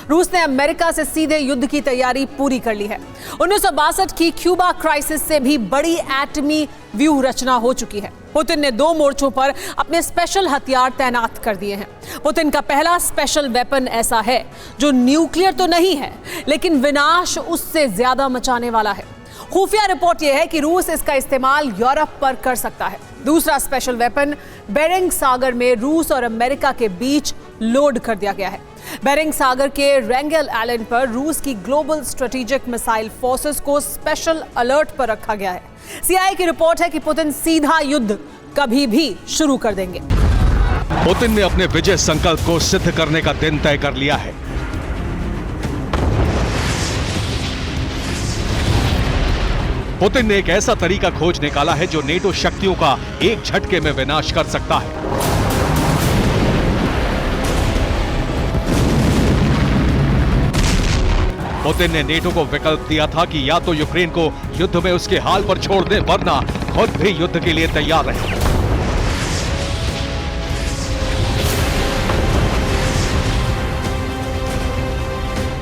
रूस ने अमेरिका से सीधे युद्ध की तैयारी पूरी कर ली है। 1962 की क्यूबा क्राइसिस से भी बड़ी एटमी व्यूह रचना हो चुकी है। पुतिन ने 2 मोर्चों पर अपने स्पेशल हथियार तैनात कर दिए हैं। पुतिन का पहला स्पेशल वेपन ऐसा है जो न्यूक्लियर तो नहीं है, लेकिन विनाश उससे ज्यादा मचाने वाला है। खुफिया रिपोर्ट यह है कि रूस इसका इस्तेमाल यूरोप पर कर सकता है। दूसरा स्पेशल वेपन बेरिंग सागर में रूस और अमेरिका के बीच लोड कर दिया गया है। बेरिंग सागर के रेंगेल आइलैंड पर रूस की ग्लोबल स्ट्रेटेजिक मिसाइल फोर्सेस को स्पेशल अलर्ट पर रखा गया है। सीआईए की रिपोर्ट है कि पुतिन सीधा युद्ध कभी भी शुरू कर देंगे। पुतिन ने अपने विजय संकल्प को सिद्ध करने का दिन तय कर लिया है। पुतिन ने एक ऐसा तरीका खोज निकाला है जो नेटो शक्तियों का एक झटके में विनाश कर सकता है। पुतिन ने नेटो को विकल्प दिया था कि या तो यूक्रेन को युद्ध में उसके हाल पर छोड़ दें, वरना खुद भी युद्ध के लिए तैयार रहे।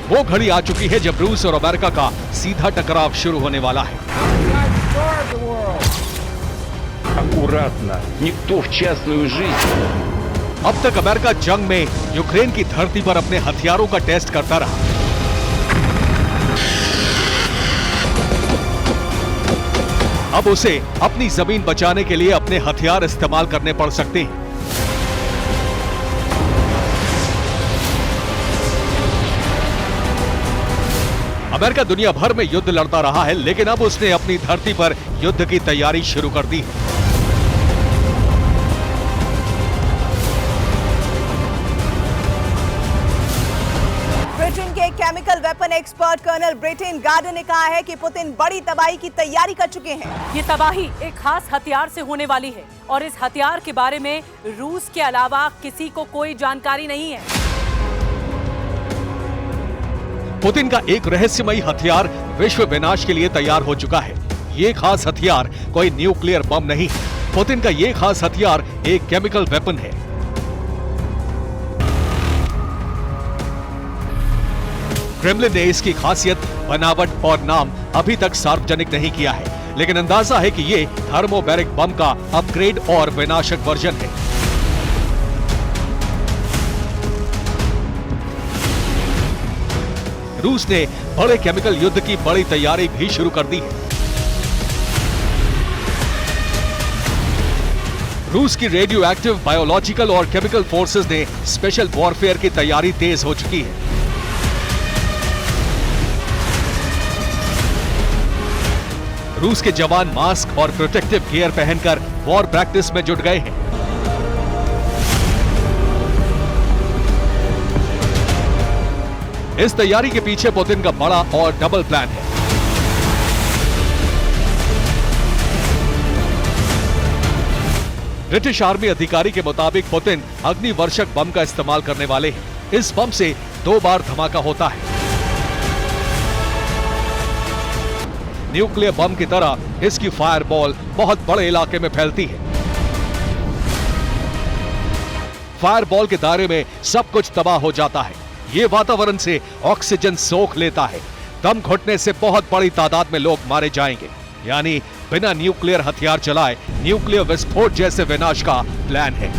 वो घड़ी आ चुकी है जब रूस और अमेरिका का सीधा टकराव शुरू होने वाला है। अब तक अमेरिका जंग में यूक्रेन की धरती पर अपने हथियारों का टेस्ट करता रहा। अब उसे अपनी जमीन बचाने के लिए अपने हथियार इस्तेमाल करने पड़ सकते हैं। अमेरिका दुनिया भर में युद्ध लड़ता रहा है, लेकिन अब उसने अपनी धरती पर युद्ध की तैयारी शुरू कर दी है। ब्रिटेन के chemical weapon expert colonel Bretton Gordon ने कहा है कि पुतिन बड़ी तबाही की तैयारी कर चुके हैं। ये तबाही एक खास हथियार से होने वाली है और इस हथियार के बारे में रूस के अलावा किसी को कोई जानकारी नहीं है। पुतिन का एक रहस्यमयी हथियार विश्व विनाश के लिए तैयार हो चुका है। ये खास हथियार कोई न्यूक्लियर बम नहीं है। पुतिन का ये खास हथियार एक केमिकल वेपन है। क्रेमलिन ने इसकी खासियत, बनावट और नाम अभी तक सार्वजनिक नहीं किया है, लेकिन अंदाजा है कि ये थर्मोबैरिक बम का अपग्रेड और विनाशक वर्जन है। रूस ने बड़े केमिकल युद्ध की बड़ी तैयारी भी शुरू कर दी है। रूस की रेडियो एक्टिव, बायोलॉजिकल और केमिकल फोर्सेस ने स्पेशल वॉरफेयर की तैयारी तेज हो चुकी है। रूस के जवान मास्क और प्रोटेक्टिव गियर पहनकर वॉर प्रैक्टिस में जुट गए हैं। इस तैयारी के पीछे पुतिन का बड़ा और डबल प्लान है। ब्रिटिश आर्मी अधिकारी के मुताबिक पुतिन अग्निवर्षक बम का इस्तेमाल करने वाले हैं। इस बम से 2 बार धमाका होता है। न्यूक्लियर बम की तरह इसकी फायरबॉल बहुत बड़े इलाके में फैलती है। फायरबॉल के दायरे में सब कुछ तबाह हो जाता है। ये वातावरण से ऑक्सीजन सोख लेता है। दम घुटने से बहुत बड़ी तादाद में लोग मारे जाएंगे। यानी बिना न्यूक्लियर हथियार चलाए न्यूक्लियर विस्फोट जैसे विनाश का प्लान है।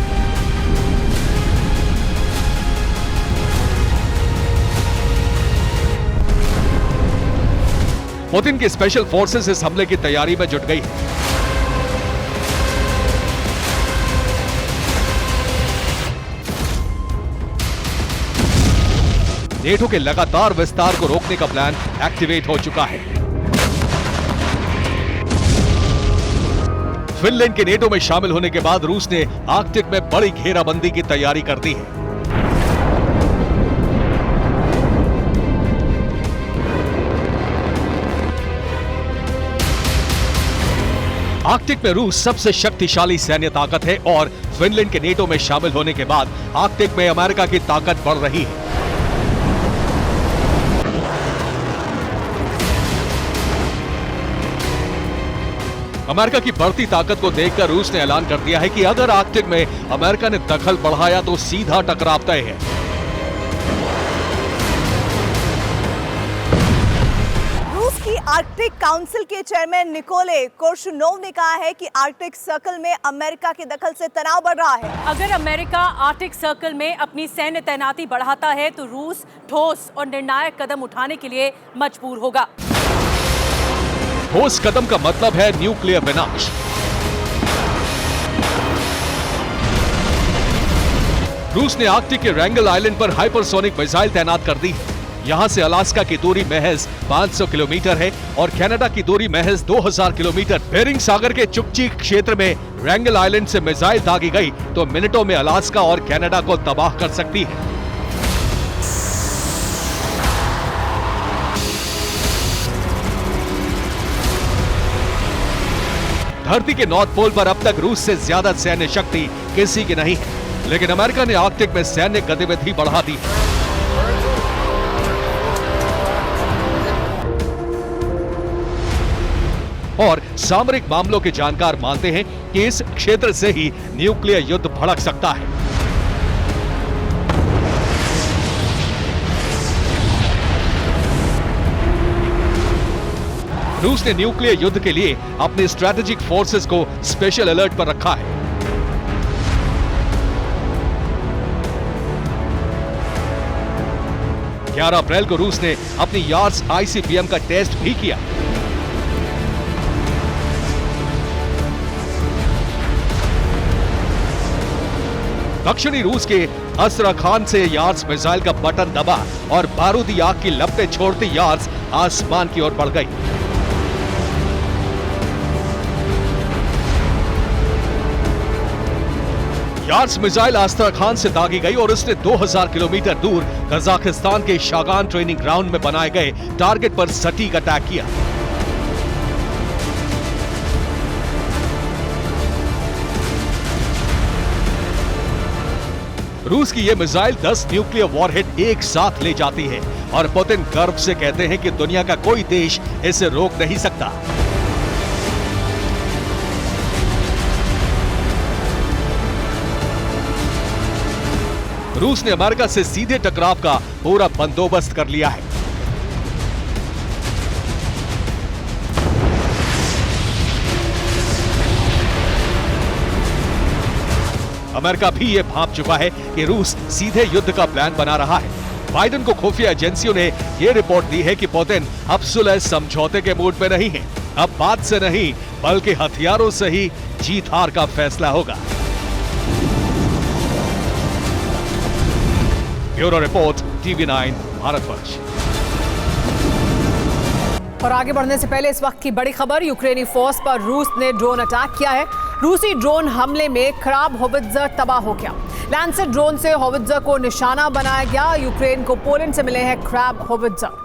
पुतिन की स्पेशल फोर्सेस इस हमले की तैयारी में जुट गई है। नेटो के लगातार विस्तार को रोकने का प्लान एक्टिवेट हो चुका है। फिनलैंड के नेटो में शामिल होने के बाद रूस ने आर्कटिक में बड़ी घेराबंदी की तैयारी कर दी है। आर्कटिक में रूस सबसे शक्तिशाली सैन्य ताकत है और फिनलैंड के नेटो में शामिल होने के बाद आर्कटिक में अमेरिका की ताकत बढ़ रही है। अमेरिका की बढ़ती ताकत को देखकर रूस ने ऐलान कर दिया है कि अगर आर्कटिक में अमेरिका ने दखल बढ़ाया तो सीधा टकराव तय है। आर्कटिक काउंसिल के चेयरमैन निकोले कोर्शुनोव ने कहा है कि आर्कटिक सर्कल में अमेरिका के दखल से तनाव बढ़ रहा है। अगर अमेरिका आर्कटिक सर्कल में अपनी सैन्य तैनाती बढ़ाता है तो रूस ठोस और निर्णायक कदम उठाने के लिए मजबूर होगा। ठोस कदम का मतलब है न्यूक्लियर विनाश। रूस ने आर्कटिक के रैंगल आइलैंड पर हाइपरसोनिक मिसाइल तैनात कर दी है। यहां से अलास्का की दूरी महज 500 किलोमीटर है और कनाडा की दूरी महज 2000 किलोमीटर। बेरिंग सागर के चुकची क्षेत्र में रैंगल आइलैंड से मिसाइल दागी गई तो मिनटों में अलास्का और कनाडा को तबाह कर सकती है। धरती के नॉर्थ पोल पर अब तक रूस से ज्यादा सैन्य शक्ति किसी की नहीं है, लेकिन अमेरिका ने आर्कटिक में सैन्य गतिविधि बढ़ा दी है। और सामरिक मामलों के जानकार मानते हैं कि इस क्षेत्र से ही न्यूक्लियर युद्ध भड़क सकता है। रूस ने न्यूक्लियर युद्ध के लिए अपने स्ट्रैटेजिक फोर्सेस को स्पेशल अलर्ट पर रखा है। ग्यारह अप्रैल को रूस ने अपनी यार्स आईसीबीएम का टेस्ट भी किया। दक्षिणी रूस के अस्त्राखान से यार्स मिसाइल का बटन दबा और बारूदी आग की लपटें छोड़ती यार्स आसमान की ओर बढ़ गई। यार्स मिसाइल अस्त्राखान से दागी गई और उसने 2000 किलोमीटर दूर कजाकिस्तान के शागान ट्रेनिंग ग्राउंड में बनाए गए टारगेट पर सटीक अटैक किया। रूस की यह मिसाइल 10 न्यूक्लियर वॉरहेड एक साथ ले जाती है और पुतिन गर्व से कहते हैं कि दुनिया का कोई देश इसे रोक नहीं सकता। रूस ने अमेरिका से सीधे टकराव का पूरा बंदोबस्त कर लिया है। अमेरिका भी यह भांप चुका है कि रूस सीधे युद्ध का प्लान बना रहा है। बाइडेन को खुफिया एजेंसियों ने यह रिपोर्ट दी है कि पुतिन अब सुलह समझौते के मूड में नहीं है। अब बात से नहीं बल्कि हथियारों से ही जीत हार का फैसला होगा। Bureau report, TV9 Bharatvarsh. और आगे बढ़ने से पहले इस वक्त की बड़ी खबर, यूक्रेनी फोर्स पर रूस ने ड्रोन अटैक किया है। रूसी ड्रोन हमले में खराब होवित्जर तबाह हो गया। लैंसर ड्रोन से होवित्जर को निशाना बनाया गया। यूक्रेन को पोलैंड से मिले हैं खराब होवित्जर।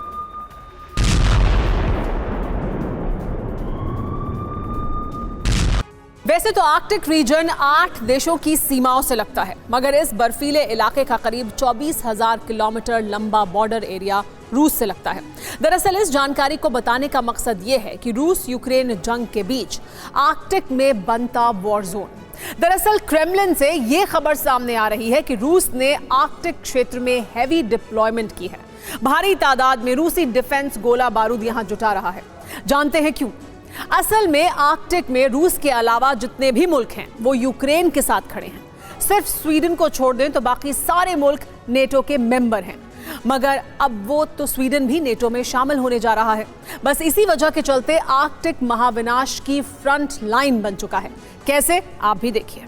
वैसे तो आर्कटिक रीजन 8 देशों की सीमाओं से लगता है, मगर इस बर्फीले इलाके का करीब 24,000 किलोमीटर लंबा बॉर्डर एरिया रूस से लगता है। दरअसल इस जानकारी को बताने का मकसद ये है कि रूस यूक्रेन जंग के बीच आर्कटिक में बनता वॉर जोन। दरअसल क्रेमलिन से ये खबर सामने आ रही है कि रूस ने आर्कटिक क्षेत्र में हैवी डिप्लॉयमेंट की है। भारी तादाद में रूसी डिफेंस गोला बारूद यहां जुटा रहा है। जानते हैं क्यों? असल में आर्कटिक में रूस के अलावा जितने भी मुल्क हैं वो यूक्रेन के साथ खड़े हैं। सिर्फ स्वीडन को छोड़ दें तो बाकी सारे मुल्क नेटो के मेंबर हैं, मगर अब वो तो स्वीडन भी नेटो में शामिल होने जा रहा है। बस इसी वजह के चलते आर्कटिक महाविनाश की फ्रंट लाइन बन चुका है। कैसे, आप भी देखिए।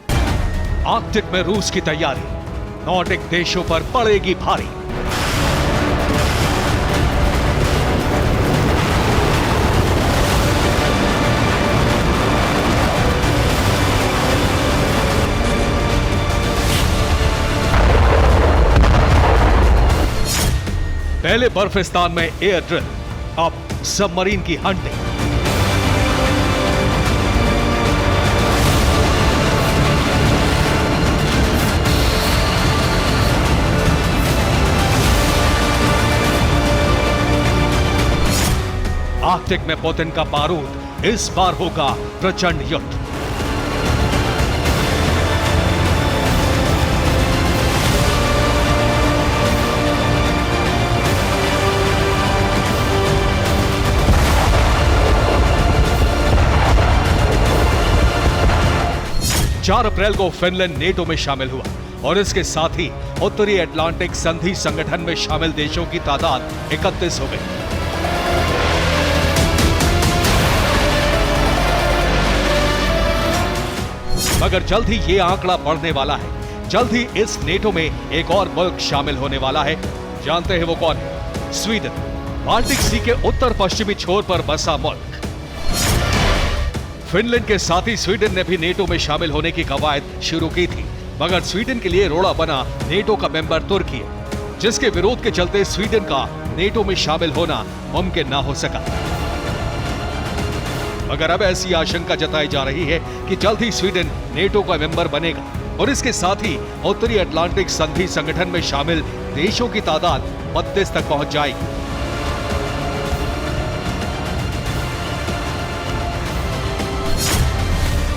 आर्कटिक में रूस की तैयारी नॉर्डिक देशों पर पड़ेगी भारी। पहले बर्फिस्तान में एयर ड्रिल, अब सबमरीन की हंटिंग। आर्कटिक में पुतिन का बारूद, इस बार होगा प्रचंड युद्ध। 4 अप्रैल को फिनलैंड नेटो में शामिल हुआ और इसके साथ ही उत्तरी अटलांटिक संधि संगठन में शामिल देशों की तादाद 31 हो गई। मगर जल्द ही ये आंकड़ा बढ़ने वाला है। जल्द ही इस नेटो में एक और मुल्क शामिल होने वाला है। जानते हैं वो कौन है? स्वीडन। बाल्टिक सी के उत्तर पश्चिमी छोर पर बसा मुल्क। फिनलैंड के साथ ही स्वीडन ने भी नेटो में शामिल होने की कवायद शुरू की थी, मगर स्वीडन के लिए रोड़ा बना नेटो का मेंबर तुर्की है, जिसके विरोध के चलते स्वीडन का नेटो में शामिल होना मुमकिन ना हो सका। मगर अब ऐसी आशंका जताई जा रही है कि जल्द ही स्वीडन नेटो का मेंबर बनेगा और इसके साथ ही उत्तरी अटलांटिक संधि संगठन में शामिल देशों की तादाद 32 तक पहुंच जाएगी।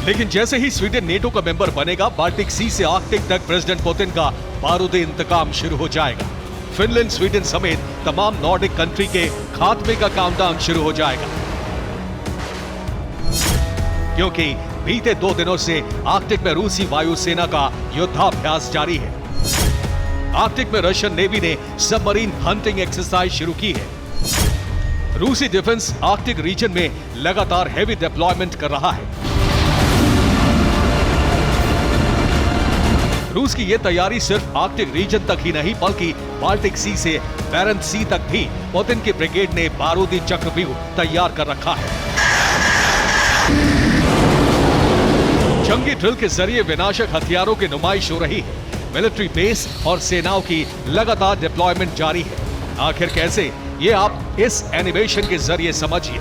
लेकिन जैसे ही स्वीडन नेटो का मेंबर बनेगा, बाल्टिक सी से आर्कटिक तक प्रेसिडेंट पुतिन का बारूदी इंतकाम शुरू हो जाएगा। फिनलैंड, स्वीडन समेत तमाम नॉर्डिक कंट्री के खात्मे का काउंटडाउन शुरू हो जाएगा, क्योंकि बीते 2 दिनों से आर्कटिक में रूसी वायुसेना का युद्धाभ्यास जारी है। आर्कटिक में रशियन नेवी ने सबमरीन हंटिंग एक्सरसाइज शुरू की है। रूसी डिफेंस आर्कटिक रीजन में लगातार हेवी डिप्लॉयमेंट कर रहा है। रूस की यह तैयारी सिर्फ आर्कटिक रीजन तक ही नहीं, बल्कि बाल्टिक सी से बैरेंट्स सी तक भी पुतिन की ब्रिगेड ने बारूदी चक्रव्यूह तैयार कर रखा है। जंगी ड्रिल के जरिए विनाशक हथियारों की नुमाइश हो रही है। मिलिट्री बेस और सेनाओं की लगातार डिप्लॉयमेंट जारी है। आखिर कैसे, ये आप इस एनिमेशन के जरिए समझिए।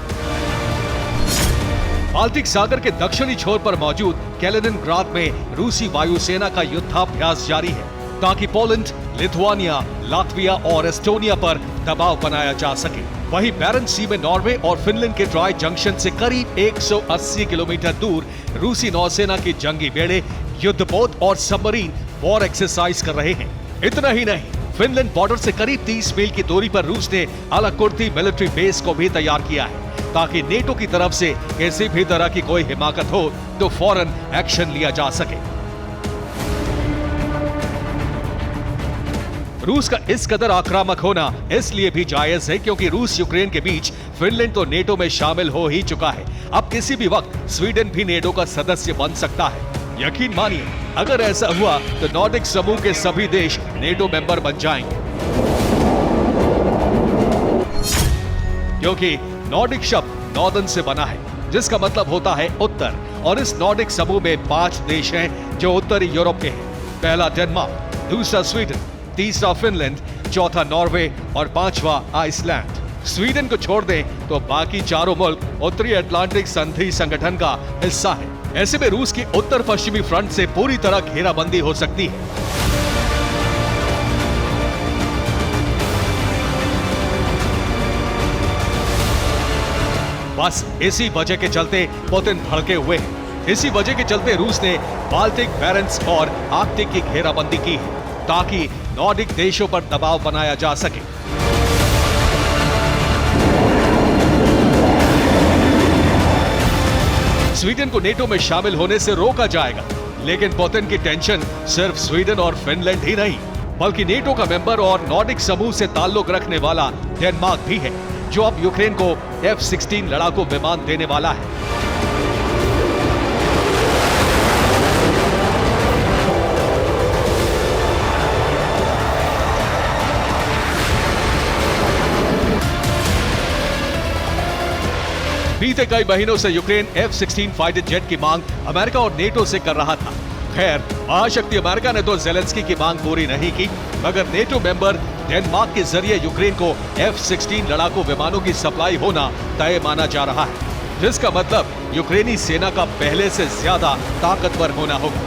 बाल्टिक सागर के दक्षिणी छोर पर मौजूद कैलिनिनग्राड में रूसी वायुसेना का युद्धाभ्यास जारी है, ताकि पोलैंड, लिथुआनिया, लातविया और एस्टोनिया पर दबाव बनाया जा सके। वहीं बैरेंट्स सी में नॉर्वे और फिनलैंड के ड्राई जंक्शन से करीब 180 किलोमीटर दूर रूसी नौसेना की जंगी बेड़े युद्धपोत और सबमरीन वॉर एक्सरसाइज कर रहे हैं। इतना ही नहीं, फिनलैंड बॉर्डर से करीब 30 मील की दूरी पर रूस ने अलाकुर्ती मिलिट्री बेस को भी तैयार किया है, ताकि नेटो की तरफ से किसी भी तरह की कोई हिमाकत हो तो फौरन एक्शन लिया जा सके। रूस का इस कदर आक्रामक होना इसलिए भी जायज है क्योंकि रूस यूक्रेन के बीच फिनलैंड तो नेटो में शामिल हो ही चुका है। अब किसी भी वक्त स्वीडन भी नेटो का सदस्य बन सकता है। यकीन मानिए, अगर ऐसा हुआ तो नॉर्डिक समूह के सभी देश नेटो मेंबर बन जाएंगे, क्योंकि नॉर्डिक शब्द नॉर्दर्न से बना है, जिसका मतलब होता है उत्तर, और इस नॉर्डिक समूह में 5 देश हैं जो उत्तरी यूरोप के हैं। पहला डेनमार्क, दूसरा स्वीडन, तीसरा फिनलैंड, चौथा नॉर्वे और 5वां आइसलैंड। स्वीडन को छोड़ दें तो बाकी चारों मुल्क उत्तरी अटलांटिक संधि संगठन का हिस्सा है। ऐसे में रूस की उत्तर पश्चिमी फ्रंट से पूरी तरह घेराबंदी हो सकती है। बस इसी वजह के चलते पुतिन भड़के हुए हैं। इसी वजह के चलते रूस ने बाल्टिक, बैरेंट्स और आर्कटिक की घेराबंदी की है, ताकि नॉर्डिक देशों पर दबाव बनाया जा सके। स्वीडन को नेटो में शामिल होने से रोका जाएगा, लेकिन पुतिन की टेंशन सिर्फ स्वीडन और फिनलैंड ही नहीं, बल्कि नेटो का मेंबर और नॉर्डिक समूह से ताल्लुक रखने वाला डेनमार्क भी है, जो अब यूक्रेन को F-16 लड़ाकू विमान देने वाला है। बीते कई महीनों से यूक्रेन F-16 फाइटर जेट की मांग अमेरिका और नेटो से कर रहा था। खैर, महाशक्ति अमेरिका ने तो ज़ेलेंस्की की मांग पूरी नहीं की, मगर नेटो मेंबर डेनमार्क के जरिए यूक्रेन को F-16 लड़ाकू विमानों की सप्लाई होना तय माना जा रहा है, जिसका मतलब यूक्रेनी सेना का पहले से ज्यादा ताकतवर होना होगा।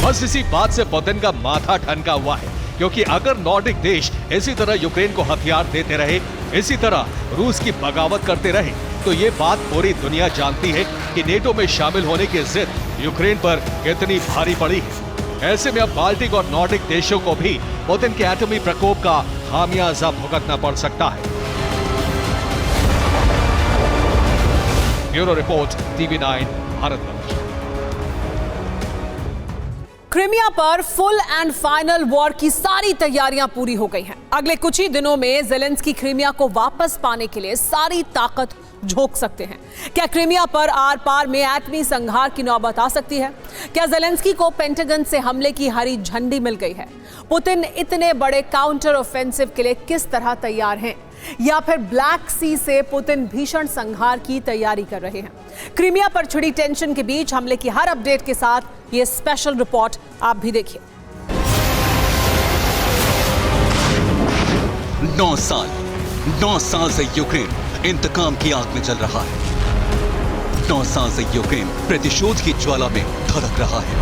बस इसी बात से पुतिन का माथा ठनका हुआ है, क्योंकि अगर नॉर्डिक देश इसी तरह यूक्रेन को हथियार देते रहे, इसी तरह रूस की बगावत करते रहे, तो ये बात पूरी दुनिया जानती है कि नेटो में शामिल होने की जिद यूक्रेन पर कितनी भारी पड़ी है। ऐसे में अब बाल्टिक और नॉर्डिक देशों को भी पुतिन के एटमी प्रकोप का खामियाजा भुगतना पड़ सकता है। Bureau report, TV9 Bharatvarsh. Crimea पर फुल एंड फाइनल वॉर की सारी तैयारियां पूरी हो गई हैं। अगले कुछ ही दिनों में ज़ेलेंस्की क्रीमिया को वापस पाने के लिए सारी ताकत झोंक सकते हैं। क्या क्रीमिया पर आर पार में एटमी संघार की नौबत आ सकती है? क्या ज़ेलेंस्की को पेंटागन से हमले की हरी झंडी मिल गई है? पुतिन इतने बड़े काउंटर ऑफेंसिव के लिए किस तरह तैयार हैं? या फिर ब्लैक सी से पुतिन भीषण संहार की तैयारी कर रहे हैं? क्रीमिया पर छिड़ी टेंशन के बीच हमले की हर अपडेट के साथ ये स्पेशल रिपोर्ट आप भी देखिए। 9 साल से यूक्रेन इंतकाम की आग में जल रहा है। 9 साल से यूक्रेन प्रतिशोध की ज्वाला में धड़क रहा है।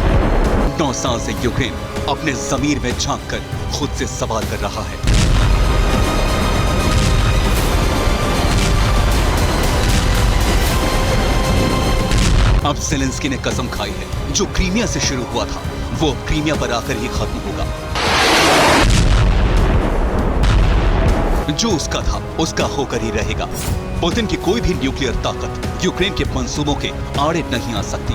9 साल से यूक्रेन अपने जमीर में झांक कर खुद से सवाल कर रहा है। अब ज़ेलेंस्की ने कसम खाई है, जो क्रीमिया से शुरू हुआ था वो क्रीमिया पर आकर ही खत्म होगा। जो उसका था उसका होकर ही रहेगा। पुतिन की कोई भी न्यूक्लियर ताकत यूक्रेन के मंसूबों के आड़े नहीं आ सकती।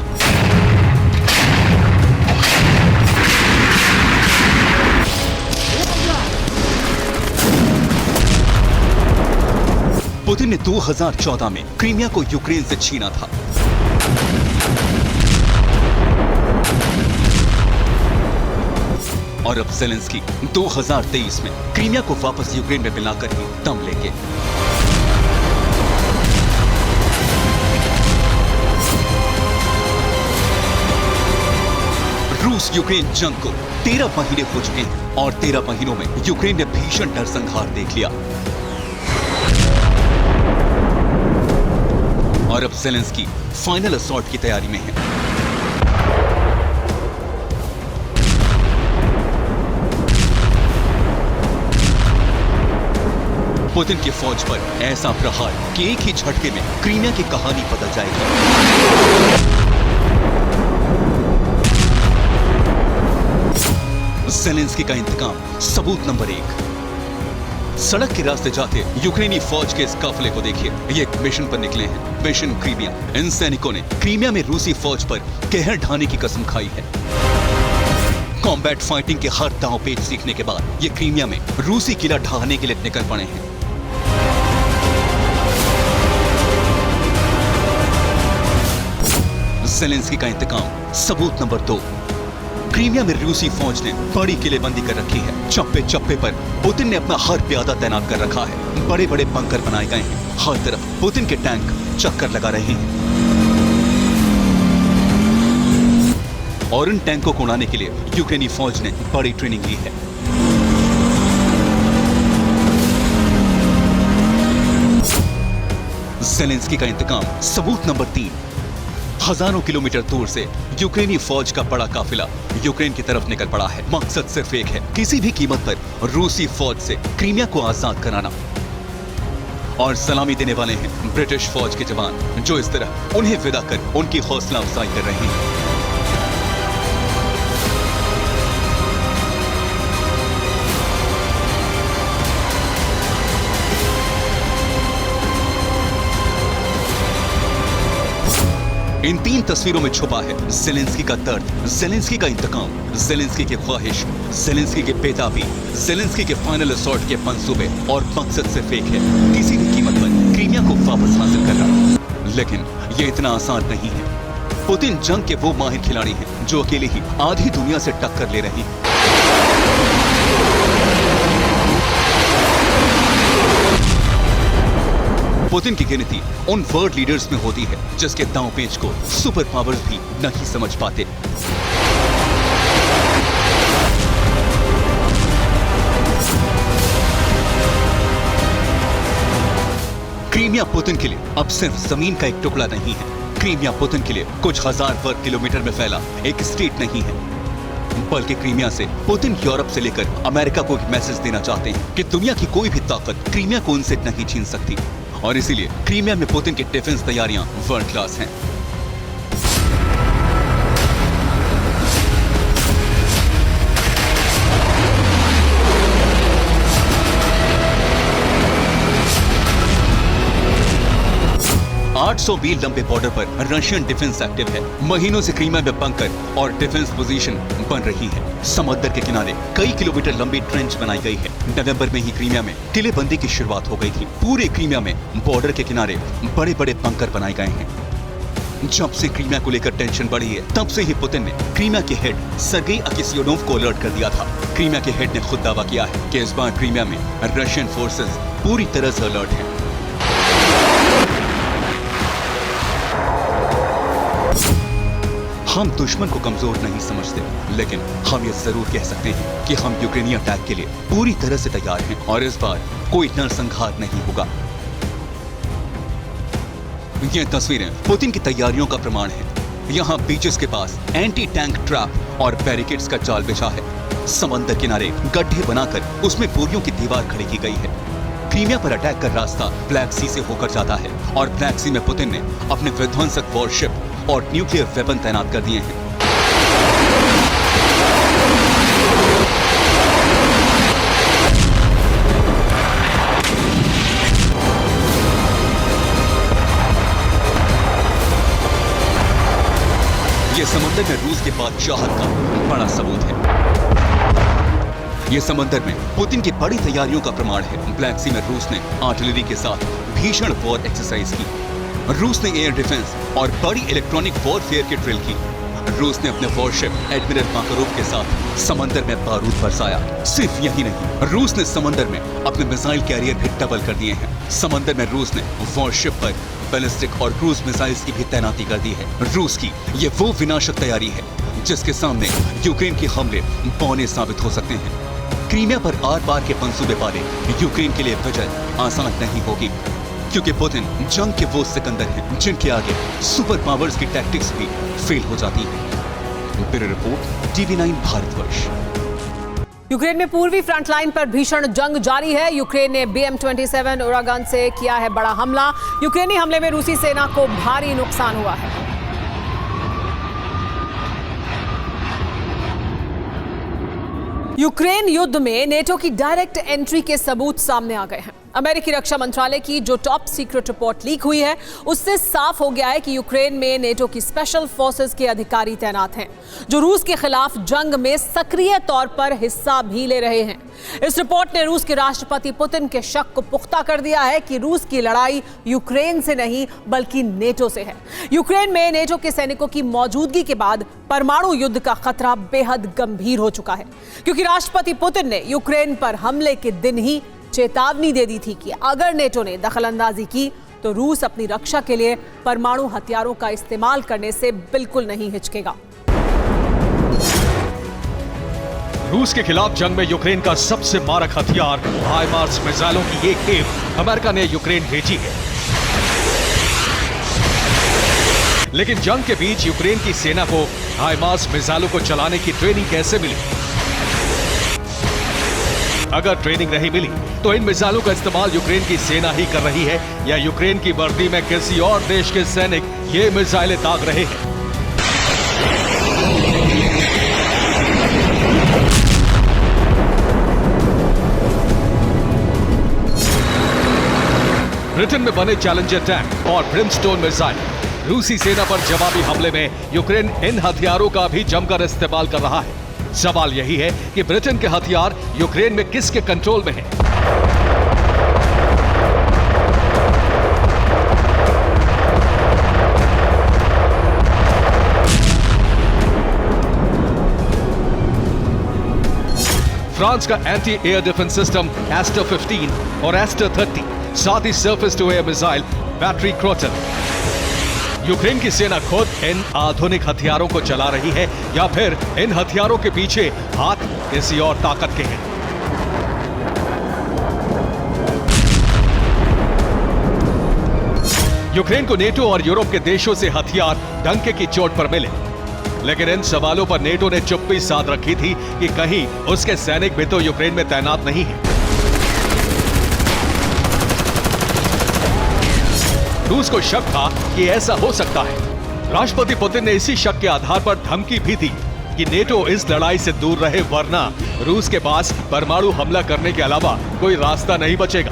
पुतिन ने 2014 में क्रीमिया को यूक्रेन से छीना था। और अब ज़ेलेंस्की 2023 में क्रीमिया को वापस यूक्रेन में मिलाकर ही दम लेंगे। रूस यूक्रेन जंग को 13 महीने हो चुके हैं और 13 महीनों में यूक्रेन ने भीषण नरसंहार देख लिया। और अब ज़ेलेंस्की फाइनल असॉल्ट की तैयारी में है। पुतिन की फौज पर ऐसा प्रहार कि एक ही झटके में क्रीमिया की कहानी बदल जाएगी। ज़ेलेंस्की का इंतकाम सबूत नंबर 1। सड़क के रास्ते जाते यूक्रेनी फौज के इस काफिले को देखिए। ये एक मिशन पर निकले हैं, मिशन क्रीमिया। इन सैनिकों ने क्रीमिया में रूसी फौज पर कहर ढाने की कसम खाई है। कॉम्बैट फाइटिंग के हर दांव पेच सीखने के बाद ये क्रीमिया में रूसी किला ढाने के लिए निकल पड़े हैं। ज़ेलेंस्की का इंतकाम सबूत नंबर 2। क्रीमिया में रूसी फौज ने बड़ी किलेबंदी कर रखी है। चप्पे चप्पे पर पुतिन ने अपना हर प्यादा तैनात कर रखा है। बड़े बड़े बंकर बनाए गए हैं। हर तरफ पुतिन के टैंक चक्कर लगा रहे हैं। और इन टैंकों को उड़ाने के लिए यूक्रेनी फौज ने बड़ी ट्रेनिंग ली है। ज़ेलेंस्की का इंतकाम सबूत नंबर 3। हजारों किलोमीटर दूर से यूक्रेनी फौज का बड़ा काफिला यूक्रेन की तरफ निकल पड़ा है। मकसद सिर्फ एक है, किसी भी कीमत पर रूसी फौज से क्रीमिया को आजाद कराना। और सलामी देने वाले हैं ब्रिटिश फौज के जवान, जो इस तरह उन्हें विदा कर उनकी हौसला अफजाई कर रहे हैं। इन 3 तस्वीरों में छुपा है ज़ेलेंस्की का दर्द, ज़ेलेंस्की का इंतकाम, ज़ेलेंस्की की ख्वाहिश, ज़ेलेंस्की के बेताबी, ज़ेलेंस्की के फाइनल असॉल्ट के मंसूबे। और मकसद सिर्फ एक है, किसी भी कीमत पर क्रीमिया को वापस हासिल करना। लेकिन ये इतना आसान नहीं है। पुतिन जंग के वो माहिर खिलाड़ी हैं जो अकेले ही आधी दुनिया से टक्कर ले रहे हैं। पुतिन की गिनती उन वर्ल्ड लीडर्स में होती है जिसके दांव पेच को सुपर पावर्स भी नहीं समझ पाते। क्रीमिया पुतिन के लिए अब सिर्फ जमीन का एक टुकड़ा नहीं है। क्रीमिया पुतिन के लिए कुछ हजार वर्ग किलोमीटर में फैला एक स्टेट नहीं है, बल्कि क्रीमिया से पुतिन यूरोप से लेकर अमेरिका को एक मैसेज देना चाहते हैं कि दुनिया की कोई भी ताकत क्रीमिया को उनसे नहीं छीन सकती। और इसीलिए क्रीमिया में पुतिन की डिफेंस तैयारियां वर्ल्ड क्लास हैं। 800 मील लंबे बॉर्डर पर रशियन डिफेंस एक्टिव है। महीनों से क्रीमिया में बंकर और डिफेंस पोजीशन बन रही है। समुद्र के किनारे कई किलोमीटर लंबी ट्रेंच बनाई गई है। नवंबर में ही क्रीमिया में किलेबंदी की शुरुआत हो गई थी। पूरे क्रीमिया में बॉर्डर के किनारे बड़े बड़े बंकर बनाए गए हैं। जब से क्रीमिया को लेकर टेंशन बढ़ी है, तब से ही पुतिन ने क्रीमिया के हेड सर्गेई अकिस्योनोव को अलर्ट कर दिया था। क्रीमिया के हेड ने खुद दावा किया है कि इस बार क्रीमिया में रशियन फोर्सेस पूरी तरह से अलर्ट हैं। हम दुश्मन को कमजोर नहीं समझते, लेकिन हम ये जरूर कह सकते हैं कि हम यूक्रेनी अटैक के लिए पूरी तरह से तैयार हैं और इस बार कोई नरसंहार नहीं होगा। ये तस्वीरें पुतिन की तैयारियों का प्रमाण है। यहाँ बीचेस के पास एंटी टैंक ट्रैप और बैरिकेड्स का जाल बिछा है। समंदर किनारे गड्ढे बनाकर उसमें बोरियों की दीवार खड़ी की गई है। क्रीमिया पर अटैक का रास्ता ब्लैक सी से होकर जाता है और ब्लैक सी में पुतिन ने अपने विध्वंसक वॉरशिप और न्यूक्लियर वेपन तैनात कर दिए हैं। ये समुद्र में रूस के बादशाहत का बड़ा सबूत है। ये समंदर में पुतिन की बड़ी तैयारियों का प्रमाण है। ब्लैक सी में रूस ने आर्टिलरी के साथ भीषण वॉर एक्सरसाइज की। रूस ने एयर डिफेंस और बड़ी इलेक्ट्रॉनिक वॉरफेयर की ड्रिल की। रूस ने अपने वॉरशिप एडमिरल माकारोव के साथ समंदर में बारूद बरसाया। सिर्फ यही नहीं, रूस ने समंदर में अपने मिसाइल कैरियर भी डबल कर दिए हैं। समंदर में रूस ने वॉरशिप पर बैलिस्टिक और क्रूज मिसाइल्स की भी तैनाती कर दी है। रूस की ये वो विनाशक तैयारी है जिसके सामने यूक्रेन के हमले बौने साबित हो सकते हैं। क्रीमिया पर आर पार के मंसूबे वाले यूक्रेन के लिए विजय आसान नहीं होगी, क्योंकि पुतिन जंग के वो सिकंदर हैं जिनके आगे सुपर पावर्स की टैक्टिक्स भी फेल हो जाती है। Bureau report, TV9 Bharatvarsh. Ukraine में पूर्वी फ्रंट लाइन पर भीषण जंग जारी है। यूक्रेन ने BM-27 उरागन से किया है बड़ा हमला। यूक्रेनी हमले में रूसी सेना को भारी नुकसान हुआ है। यूक्रेन युद्ध में नेटो की डायरेक्ट एंट्री के सबूत सामने आ गए हैं। अमेरिकी रक्षा मंत्रालय की जो टॉप सीक्रेट रिपोर्ट लीक हुई है, उससे साफ हो गया है कि यूक्रेन में नेटो की स्पेशल फोर्सेस के अधिकारी तैनात हैं, जो रूस के खिलाफ जंग में सक्रिय तौर पर हिस्सा भी ले रहे हैं। इस रिपोर्ट ने रूस के राष्ट्रपति पुतिन के शक को पुख्ता कर दिया है कि रूस की लड़ाई यूक्रेन से नहीं बल्कि नेटो से है। यूक्रेन में नेटो के सैनिकों की मौजूदगी के बाद परमाणु युद्ध का खतरा बेहद गंभीर हो चुका है, क्योंकि राष्ट्रपति पुतिन ने यूक्रेन पर हमले के दिन ही चेतावनी दे दी थी कि अगर नेटो ने दखलंदाजी की तो रूस अपनी रक्षा के लिए परमाणु हथियारों का इस्तेमाल करने से बिल्कुल नहीं हिचकेगा। रूस के खिलाफ जंग में यूक्रेन का सबसे मारक हथियार हाइमार्स मिसाइलों की एक खेप अमेरिका ने यूक्रेन भेजी है। लेकिन जंग के बीच यूक्रेन की सेना को हाइमार्स मिसाइलों को चलाने की ट्रेनिंग कैसे मिली? अगर ट्रेनिंग नहीं मिली तो इन मिसाइलों का इस्तेमाल यूक्रेन की सेना ही कर रही है, या यूक्रेन की वर्दी में किसी और देश के सैनिक ये मिसाइलें दाग रहे हैं। ब्रिटेन में बने चैलेंजर टैंक और ब्रिमस्टोन मिसाइल रूसी सेना पर जवाबी हमले में यूक्रेन इन हथियारों का भी जमकर इस्तेमाल कर रहा है। सवाल यही है कि ब्रिटेन के हथियार यूक्रेन में किसके कंट्रोल में हैं? फ्रांस का anti air defence system Aster 15 और एस्टर 30, साथ ही surface to air missile battery Crotale. Ukraine की सेना खुद इन आधुनिक हथियारों को चला रही है, या फिर इन हथियारों के पीछे हाथ किसी और ताकत के हैं? यूक्रेन को नेटो और यूरोप के देशों से हथियार डंके की चोट पर मिले, लेकिन इन सवालों पर नेटो ने चुप्पी साध रखी थी कि कहीं उसके सैनिक भी तो यूक्रेन में तैनात नहीं हैं। रूस को शक था कि ऐसा हो सकता है। राष्ट्रपति पुतिन ने इसी शक के आधार पर धमकी भी दी कि नेटो इस लड़ाई से दूर रहे, वरना रूस के पास परमाणु हमला करने के अलावा कोई रास्ता नहीं बचेगा।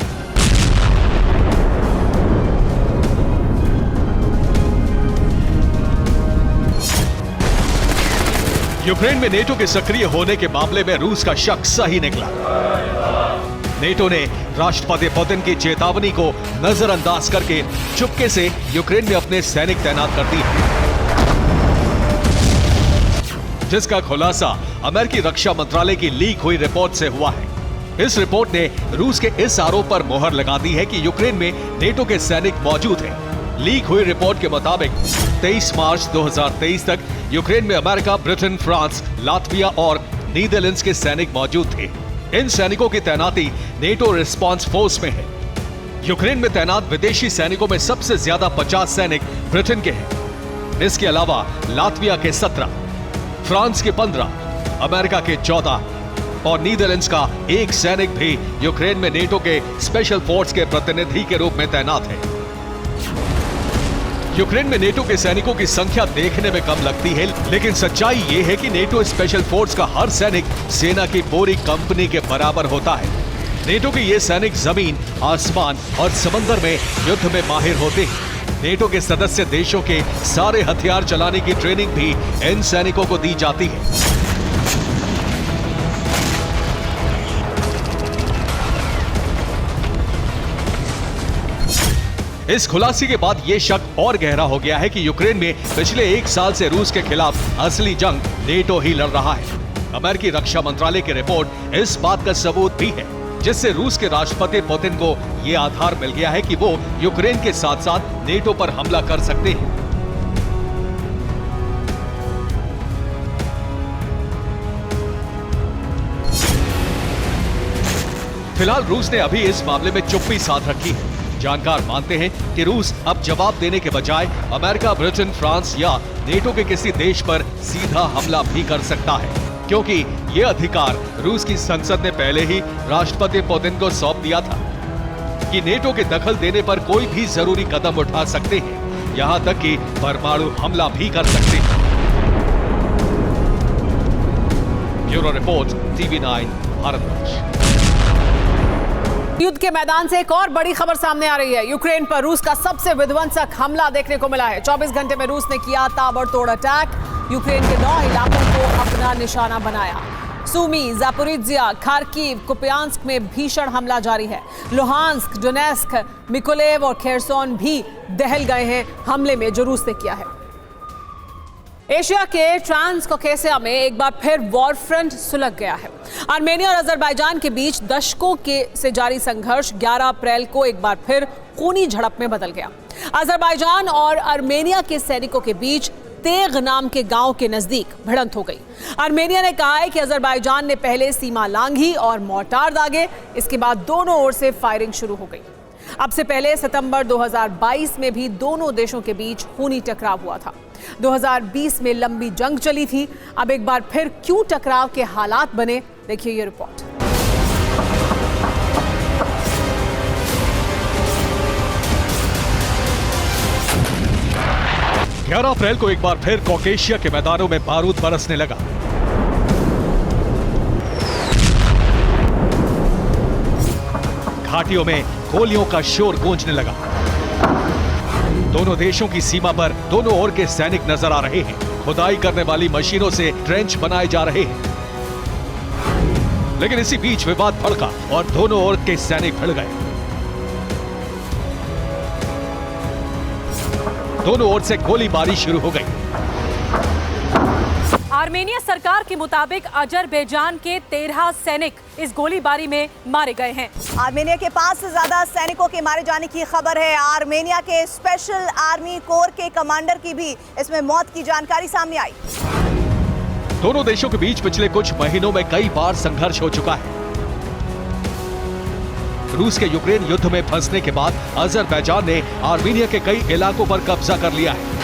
यूक्रेन में नेटो के सक्रिय होने के मामले में रूस का शक सही निकला। नेटो ने राष्ट्रपति पुतिन की चेतावनी को नजरअंदाज करके चुपके से यूक्रेन में अपने सैनिक तैनात कर दिए, जिसका खुलासा अमेरिकी रक्षा मंत्रालय की लीक हुई रिपोर्ट से हुआ है। इस रिपोर्ट ने रूस के इस आरोप पर मोहर लगा दी है कि यूक्रेन में नेटो के सैनिक मौजूद हैं। लीक हुई रिपोर्ट के मुताबिक 23 मार्च 2023 तक यूक्रेन में अमेरिका, ब्रिटेन, फ्रांस, लातविया और नीदरलैंड्स के सैनिक मौजूद थे। इन सैनिकों की तैनाती नेटो रिस्पांस फोर्स में है। यूक्रेन में तैनात विदेशी सैनिकों में सबसे ज्यादा 50 सैनिक ब्रिटेन के हैं। इसके अलावा लातविया के 17, फ्रांस के 15, अमेरिका के 14 और नीदरलैंड्स का 1 सैनिक भी यूक्रेन में नेटो के स्पेशल फोर्स के प्रतिनिधि के रूप में तैनात है। यूक्रेन में नेटो के सैनिकों की संख्या देखने में कम लगती है, लेकिन सच्चाई ये है कि नेटो स्पेशल फोर्स का हर सैनिक सेना की पूरी कंपनी के बराबर होता है। नेटो के ये सैनिक जमीन, आसमान और समंदर में युद्ध में माहिर होते हैं। नेटो के सदस्य देशों के सारे हथियार चलाने की ट्रेनिंग भी इन सैनिकों को दी जाती है। इस खुलासे के बाद यह शक और गहरा हो गया है कि यूक्रेन में पिछले 1 साल से रूस के खिलाफ असली जंग नेटो ही लड़ रहा है। अमेरिकी रक्षा मंत्रालय की रिपोर्ट इस बात का सबूत भी है, जिससे रूस के राष्ट्रपति पुतिन को यह आधार मिल गया है कि वो यूक्रेन के साथ साथ नेटो पर हमला कर सकते हैं। फिलहाल रूस ने अभी इस मामले में चुप्पी साध रखी है। जानकार मानते हैं कि रूस अब जवाब देने के बजाय अमेरिका, ब्रिटेन, फ्रांस या नेटो के किसी देश पर सीधा हमला भी कर सकता है, क्योंकि ये अधिकार रूस की संसद ने पहले ही राष्ट्रपति पुतिन को सौंप दिया था कि नेटो के दखल देने पर कोई भी जरूरी कदम उठा सकते हैं, यहां तक कि परमाणु हमला भी कर सकते हैं। Bureau report, TV9 Bharatvarsh. युद्ध के मैदान से एक और बड़ी खबर सामने आ रही है। यूक्रेन पर रूस का सबसे विध्वंसक हमला देखने को मिला है। 24 घंटे में रूस ने किया ताबड़तोड़ अटैक। यूक्रेन के 9 इलाकों को अपना निशाना बनाया। सूमी, जापोरिजिया, खार्किव, कुपियांस्क में भीषण हमला जारी है। लुहांस्क, डोनेस्क, मिकोलेव और खेरसोन भी दहल गए हैं हमले में जो रूस ने किया है। एशिया के ट्रांसकॉकेसिया में एक बार फिर वॉर फ्रंट सुलग गया है। आर्मेनिया और अजरबैजान के बीच दशकों से जारी संघर्ष 11 अप्रैल को एक बार फिर खूनी झड़प में बदल गया। अजरबैजान और आर्मेनिया के सैनिकों के बीच तेग नाम के गांव के नजदीक भिड़ंत हो गई। आर्मेनिया ने कहा है कि अजरबैजान ने पहले सीमा लांघी और मोर्टार दागे, इसके बाद दोनों ओर से फायरिंग शुरू हो गई। अब से पहले सितंबर 2022 में भी दोनों देशों के बीच खूनी टकराव हुआ था। 2020 में लंबी जंग चली थी। अब एक बार फिर क्यों टकराव के हालात बने, देखिए ये रिपोर्ट। ग्यारह अप्रैल को एक बार फिर कॉकेशिया के मैदानों में बारूद बरसने लगा। घाटियों में गोलियों का शोर गूंजने लगा। दोनों देशों की सीमा पर दोनों ओर के सैनिक नजर आ रहे हैं। खुदाई करने वाली मशीनों से ट्रेंच बनाए जा रहे हैं। लेकिन इसी बीच विवाद भड़का और दोनों ओर के सैनिक भिड़ गए। दोनों ओर से गोलीबारी शुरू हो गई। आर्मेनिया सरकार के मुताबिक अजरबैजान के 13 सैनिक इस गोलीबारी में मारे गए हैं। आर्मेनिया के 5 से ज्यादा सैनिकों के मारे जाने की खबर है। आर्मेनिया के स्पेशल आर्मी कोर के कमांडर की भी इसमें मौत की जानकारी सामने आई। दोनों देशों के बीच पिछले कुछ महीनों में कई बार संघर्ष हो चुका है। रूस के यूक्रेन युद्ध में फंसने के बाद अजरबैजान ने आर्मेनिया के कई इलाकों पर कब्जा कर लिया है।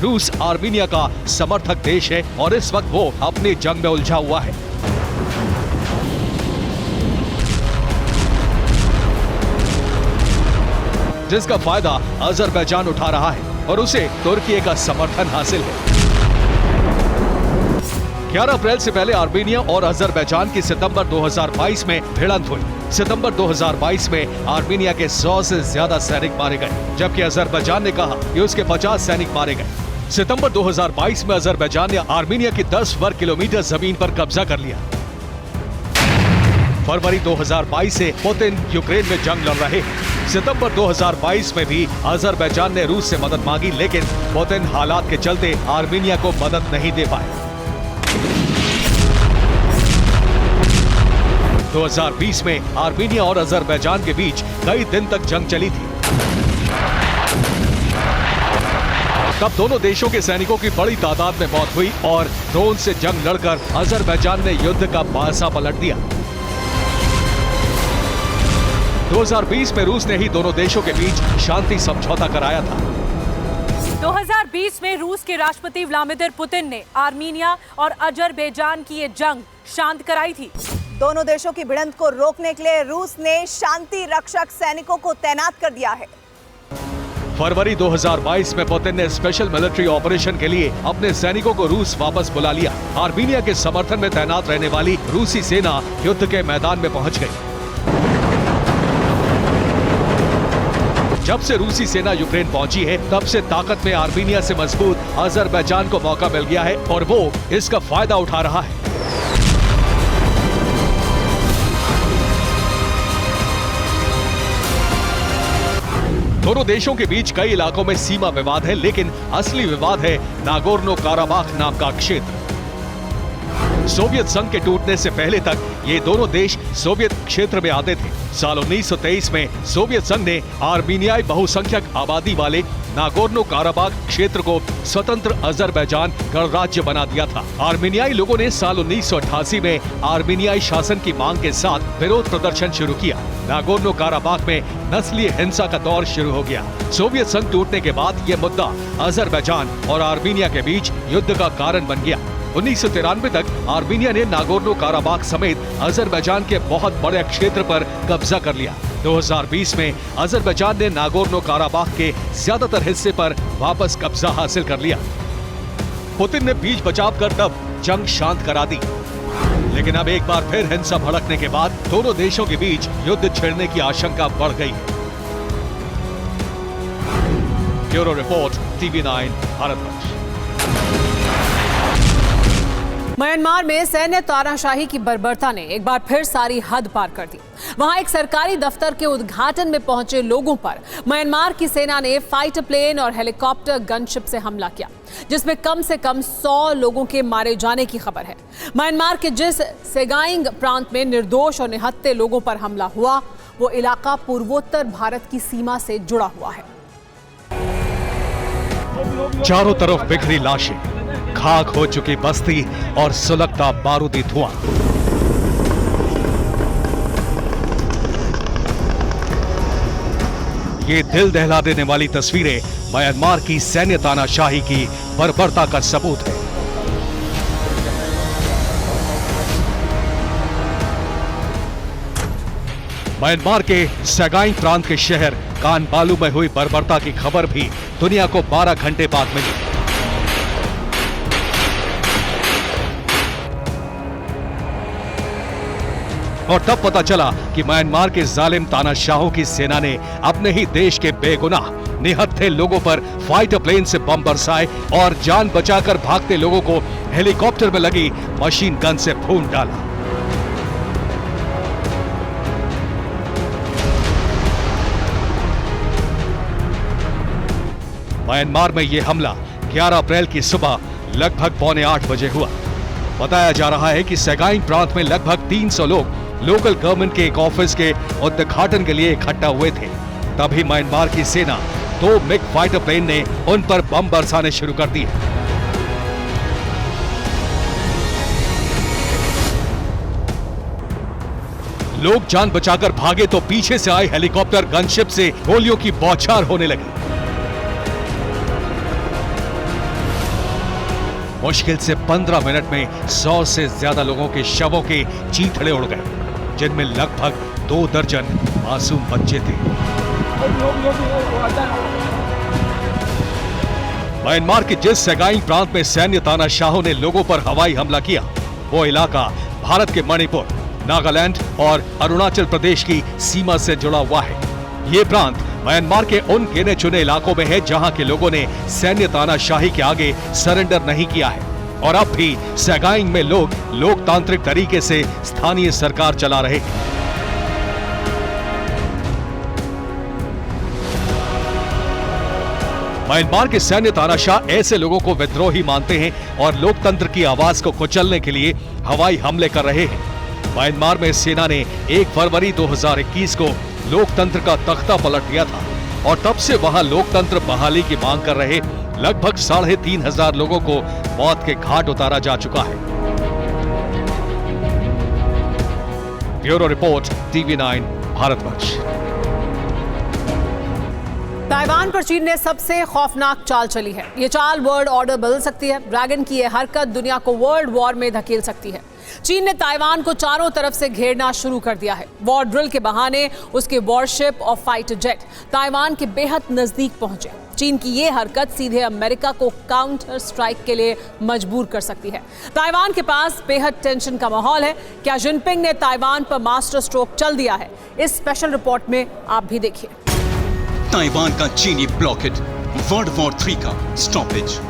रूस आर्मेनिया का समर्थक देश है और इस वक्त वो अपनी जंग में उलझा हुआ है। जिसका फायदा अजरबैजान उठा रहा है और उसे तुर्की का समर्थन हासिल है। 11 अप्रैल से पहले आर्मेनिया और अजरबैजान की सितंबर 2022 में भिड़ंत हुई। सितंबर 2022 में आर्मेनिया के 100 से ज्यादा सैनिक मारे गए, जबकि अजरबैजान ने कहा कि उसके 50 सैनिक मारे गए। सितंबर 2022 में अजरबैजान ने आर्मेनिया की 10 वर्ग किलोमीटर जमीन पर कब्जा कर लिया। फरवरी 2022 से पुतिन यूक्रेन में जंग लड़ रहे हैं। सितंबर 2022 में भी अजरबैजान ने रूस से मदद मांगी, लेकिन पुतिन हालात के चलते आर्मेनिया को मदद नहीं दे पाए। 2020 में आर्मेनिया और अजरबैजान के बीच कई दिन तक जंग चली थी। तब दोनों देशों के सैनिकों की बड़ी तादाद में मौत हुई और ड्रोन से जंग लड़कर अजरबैजान ने युद्ध का पासा पलट दिया। 2020 में रूस ने ही दोनों देशों के बीच शांति समझौता कराया था। 2020 में रूस के राष्ट्रपति व्लादिमीर पुतिन ने आर्मेनिया और अजरबैजान की ये जंग शांत कराई थी। दोनों देशों की भिड़ंत को रोकने के लिए रूस ने शांति रक्षक सैनिकों को तैनात कर दिया है। फरवरी 2022 में पुतिन ने स्पेशल मिलिट्री ऑपरेशन के लिए अपने सैनिकों को रूस वापस बुला लिया। आर्मेनिया के समर्थन में तैनात रहने वाली रूसी सेना युद्ध के मैदान में पहुंच गई। जब से रूसी सेना यूक्रेन पहुंची है, तब से ताकत में आर्मेनिया से मजबूत अजरबैजान को मौका मिल गया है और वो इसका फायदा उठा रहा है। दोनों देशों के बीच कई इलाकों में सीमा विवाद है, लेकिन असली विवाद है नागोर्नो काराबाख नाम का क्षेत्र। सोवियत संघ के टूटने से पहले तक ये दोनों देश सोवियत क्षेत्र में आते थे। साल 1923 में सोवियत संघ ने आर्मेनियाई बहुसंख्यक आबादी वाले नागोर्नो काराबाख क्षेत्र को स्वतंत्र अजरबैजान गणराज्य बना दिया था। आर्मेनियाई लोगों ने साल 1988 में आर्मेनियाई शासन की मांग के साथ विरोध प्रदर्शन शुरू किया। नागोर्नो काराबाख में नस्लीय हिंसा का दौर शुरू हो गया। सोवियत संघ टूटने के बाद ये मुद्दा अजरबैजान और आर्मेनिया के बीच युद्ध का कारण बन गया। 1993 तक आर्मेनिया ने नागोर्नो काराबाख समेत अजरबैजान के बहुत बड़े क्षेत्र पर कब्जा कर लिया। 2020 में अजरबैजान ने नागोर्नो काराबाख के ज्यादातर हिस्से पर वापस कब्जा हासिल कर लिया। पुतिन ने बीच बचाव कर तब जंग शांत करा दी, लेकिन अब एक बार फिर हिंसा भड़कने के बाद दोनों देशों के बीच युद्ध छिड़ने की आशंका बढ़ गई है। Bureau report, TV9 Bharatvarsh. Myanmar में सैन्य तानाशाही की बर्बरता ने एक बार फिर सारी हद पार कर दी। वहां एक सरकारी दफ्तर के उद्घाटन में पहुंचे लोगों पर म्यांमार की सेना ने फाइटर प्लेन और हेलीकॉप्टर गनशिप से हमला किया, जिसमें कम से कम 100 लोगों के मारे जाने की खबर है। म्यांमार के जिस सेगाइंग प्रांत में निर्दोष और निहत्थे लोगों पर हमला हुआ, वो इलाका पूर्वोत्तर भारत की सीमा से जुड़ा हुआ है। चारों तरफ बिखरी लाशें, खाक हो चुकी बस्ती और सुलगता बारूदी धुआं। ये दिल दहला देने वाली तस्वीरें म्यांमार की सैन्य तानाशाही की बर्बरता का सबूत है। म्यांमार के सगाई प्रांत के शहर कानबालू में हुई बर्बरता की खबर भी दुनिया को 12 घंटे बाद मिली। और तब पता चला कि म्यांमार के जालिम तानाशाहों की सेना ने अपने ही देश के बेगुनाह निहत्थे लोगों पर फाइटर प्लेन से बम बरसाए और जान बचाकर भागते लोगों को हेलीकॉप्टर में लगी मशीन गन से भून डाला। म्यांमार में यह हमला 11 अप्रैल की सुबह लगभग 7:45 बजे हुआ। बताया जा रहा है कि सेगाई प्रांत में लगभग 300 लोग लोकल गवर्नमेंट के एक ऑफिस के उद्घाटन के लिए इकट्ठा हुए थे। तभी म्यांमार की सेना 2 मिग फाइटर प्लेन ने उन पर बम बरसाने शुरू कर दिए। लोग जान बचाकर भागे तो पीछे से आए हेलीकॉप्टर गनशिप से गोलियों की बौछार होने लगी। मुश्किल से 15 मिनट में 100 से ज्यादा लोगों के शवों के चीथड़े उड़ गए, जिनमें लगभग 2 दर्जन मासूम बच्चे थे। म्यांमार के जिस सेगाइंग प्रांत में सैन्य तानाशाहों ने लोगों पर हवाई हमला किया, वो इलाका भारत के मणिपुर, नागालैंड और अरुणाचल प्रदेश की सीमा से जुड़ा हुआ है। ये प्रांत म्यांमार के उन गिने चुने इलाकों में है जहां के लोगों ने सैन्य तानाशाही के आगे सरेंडर नहीं किया है और अब भी सेगाइंग में लोग लोकतांत्रिक तरीके से स्थानीय सरकार चला रहे हैं। म्यांमार के सैन्य तानाशाह ऐसे लोगों को विद्रोही मानते हैं और लोकतंत्र की आवाज को कुचलने के लिए हवाई हमले कर रहे हैं। म्यांमार में सेना ने 1 फरवरी 2021 को लोकतंत्र का तख्ता पलट दिया था और तब से वहां लोकतंत्र बहाली की मांग कर रहे लगभग 3,500 लोगों को मौत के घाट उतारा जा चुका है। Bureau report, TV9 Bharatvarsh. Taiwan पर चीन ने सबसे खौफनाक चाल चली है। ये चाल वर्ल्ड ऑर्डर बदल सकती है। ड्रैगन की यह हरकत दुनिया को वर्ल्ड वॉर में धकेल सकती है। चीन ने ताइवान को चारों तरफ से घेरना शुरू कर दिया है। वॉर ड्रिल के बहाने उसके वॉरशिप और फाइटर जेट ताइवान के बेहद नजदीक पहुंचे। चीन की ये हरकत सीधे अमेरिका को काउंटर स्ट्राइक के लिए मजबूर कर सकती है। ताइवान के पास बेहद टेंशन का माहौल है। क्या जिनपिंग ने ताइवान पर मास्टर स्ट्रोक चल दिया है? इस स्पेशल रिपोर्ट में आप भी देखिए। ताइवान का चीनी ब्लॉकेट, वर्ल्ड वॉर 3 का स्टॉपेज।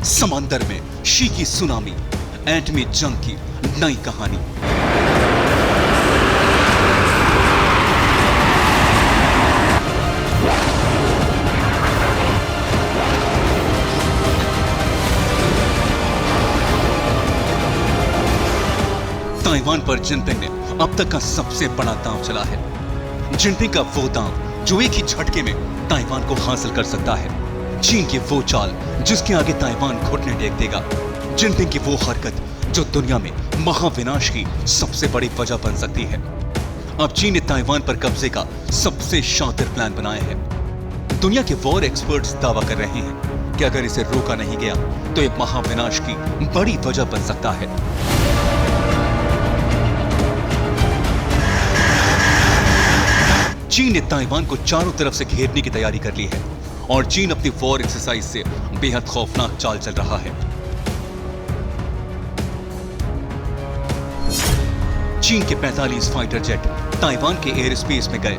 समंदर में शी की सुनामी, एटमी जंग की नई कहानी। ताइवान पर जिनपिंग ने अब तक का सबसे बड़ा दांव चला है। जिनपिंग का वो दांव जो एक ही झटके में ताइवान को हासिल कर सकता है। चीन की वो चाल जिसके आगे ताइवान घुटने टेक देगा। जिनपिंग की वो हरकत जो दुनिया में महाविनाश की सबसे बड़ी वजह बन सकती है। अब चीन ने ताइवान पर कब्जे का सबसे शातिर प्लान बनाया है। दुनिया के वॉर एक्सपर्ट्स दावा कर रहे हैं कि अगर इसे रोका नहीं गया तो ये महाविनाश की बड़ी वजह बन सकता है। चीन ने ताइवान को चारों तरफ से घेरने की तैयारी कर ली है और चीन अपनी वॉर एक्सरसाइज से बेहद खौफनाक चाल चल रहा है। चीन के 45 फाइटर जेट ताइवान के एयर स्पेस में गए।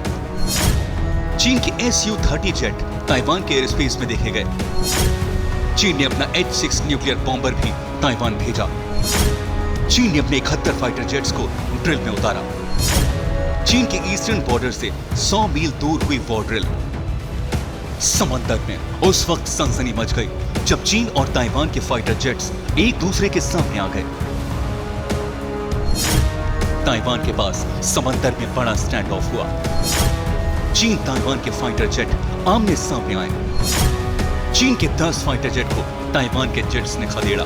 चीन के Su-30 जेट ताइवान के एयर स्पेस में देखे गए। चीन ने अपना H-6 न्यूक्लियर बॉम्बर भी ताइवान भेजा। चीन ने अपने 71 फाइटर जेट्स को ड्रिल में उतारा। चीन के ईस्टर्न बॉर्डर से 100 मील दूर हुई वॉर ड्रिल। समंदर में उस वक्त सनसनी मच गई जब चीन और ताइवान के फाइटर जेट्स एक दूसरे के सामने आ गए। ताइवान के पास समंदर में बड़ा स्टैंड ऑफ हुआ। चीन ताइवान के फाइटर जेट आमने सामने आए। चीन के 10 फाइटर जेट को ताइवान के जेट्स ने खदेड़ा।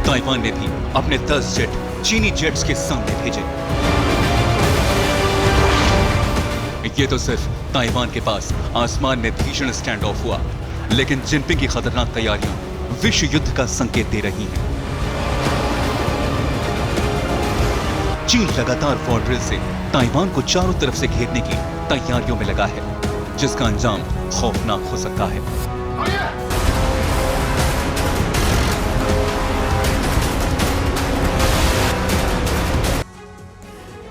ताइवान ने भी अपने 10 जेट चीनी जेट्स के सामने भेजे। ये तो सिर्फ ताइवान के पास आसमान में भीषण स्टैंड ऑफ हुआ, लेकिन जिनपिंग की खतरनाक तैयारियां विश्व युद्ध का संकेत दे रही हैं। चीन लगातार वॉर ड्रिल से ताइवान को चारों तरफ से घेरने की तैयारियों में लगा है, जिसका अंजाम खौफनाक हो सकता है।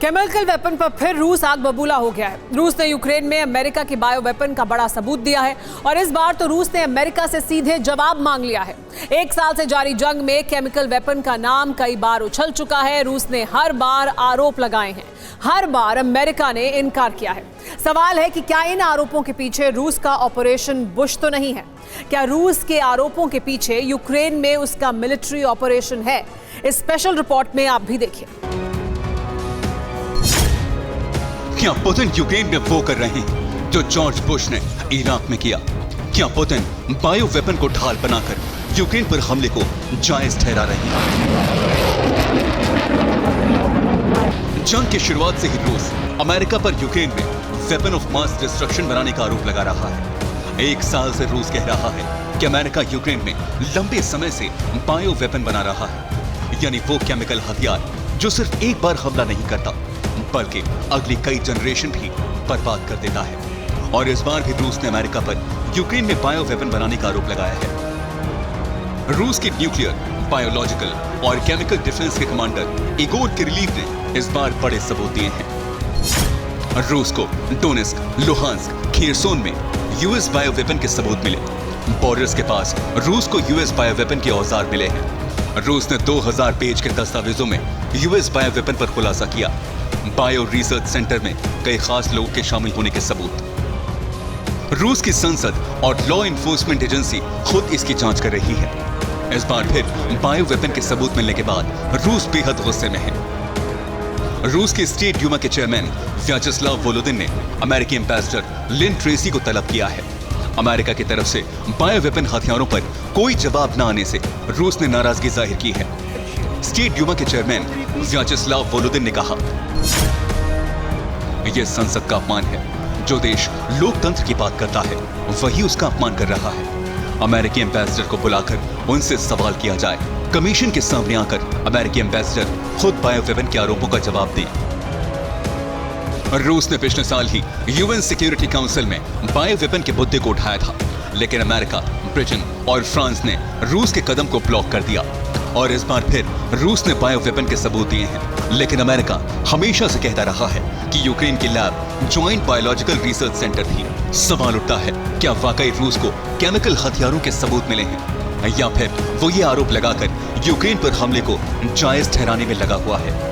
केमिकल वेपन पर फिर रूस आग बबूला हो गया है। रूस ने यूक्रेन में अमेरिका की बायो वेपन का बड़ा सबूत दिया है और इस बार तो रूस ने अमेरिका से सीधे जवाब मांग लिया है। 1 साल से जारी जंग में केमिकल वेपन का नाम कई बार उछल चुका है। रूस ने हर बार आरोप लगाए हैं, हर बार अमेरिका ने इनकार किया है। सवाल है कि क्या इन आरोपों के पीछे रूस का ऑपरेशन बुश तो नहीं है? क्या रूस के आरोपों के पीछे यूक्रेन में उसका मिलिट्री ऑपरेशन है? इस स्पेशल रिपोर्ट में आप भी देखिए। क्या पुतिन यूक्रेन में वो कर रहे हैं जो जॉर्ज बुश ने इराक में किया? क्या पुतिन बायो वेपन को ढाल बनाकर यूक्रेन पर हमले को जायज ठहरा रहे हैं? जंग की शुरुआत से ही रूस अमेरिका पर यूक्रेन में वेपन ऑफ मास डिस्ट्रक्शन बनाने का आरोप लगा रहा है। 1 साल से रूस कह रहा है कि अमेरिका यूक्रेन में लंबे समय से बायो वेपन बना रहा है, यानी वो केमिकल हथियार जो सिर्फ एक बार हमला नहीं करता बल्कि अगली कई जनरेशन भी बर्बाद कर देता है। और इस बार भी रूस ने अमेरिका पर यूक्रेन में बायो वेपन बनाने का आरोप लगाया है। रूस के न्यूक्लियर, बायोलॉजिकल और केमिकल डिफेंस के कमांडर इगोर किरिलीव ने इस बार बड़े सबूत दिए हैं। रूस को डोनेस्क, लुहांस्क, खेरसोन में यूएस बायो वेपन के सबूत मिले। बॉर्डर्स के पास रूस को यूएस बायो वेपन के औजार मिले हैं। रूस ने 2000 पेज के दस्तावेजों में यूएस बायो वेपन पर खुलासा किया। बायो रिसर्च सेंटर में कई खास लोगों के शामिल होने के सबूत। रूस की संसद और लॉ इन्फोर्समेंट एजेंसी खुद इसकी जांच कर रही है। इस बार फिर बायो वेपन के सबूत मिलने के बाद रूस बेहद गुस्से में है। रूस के स्टेट ड्यूमा के चेयरमैन व्याचेस्लाव वोलोदिन ने अमेरिकी एम्बेसडर लिन ट्रेसी को तलब किया है। अमेरिका की तरफ से बायो वेपन हथियारों पर कोई जवाब न आने से रूस ने नाराजगी जाहिर की है। स्टेट ड्यूमा के चेयरमैन व्याचेस्लाव वोलोदिन ने कहा, यह संसद का अपमान है। जो देश लोकतंत्र की बात करता है वही उसका अपमान कर रहा है। अमेरिकी एम्बेसडर को बुलाकर उनसे सवाल किया जाए। कमीशन के सामने आकर अमेरिकी एम्बेसडर खुद बायो वेपन के आरोपों का जवाब दें। रूस ने पिछले साल ही यूएन सिक्योरिटी काउंसिल में बायो वेपन के मुद्दे को उठाया था, लेकिन अमेरिका, ब्रिटेन और फ्रांस ने रूस के कदम को ब्लॉक कर दिया। और इस बार फिर रूस ने बायो वेपन के सबूत दिए हैं, लेकिन अमेरिका हमेशा से कहता रहा है कि यूक्रेन की lab joint biological research centre थी। सवाल उठता है, क्या वाकई रूस को केमिकल हथियारों के सबूत मिले हैं, या फिर वो ये आरोप लगाकर यूक्रेन पर हमले को जायज ठहराने में लगा हुआ है।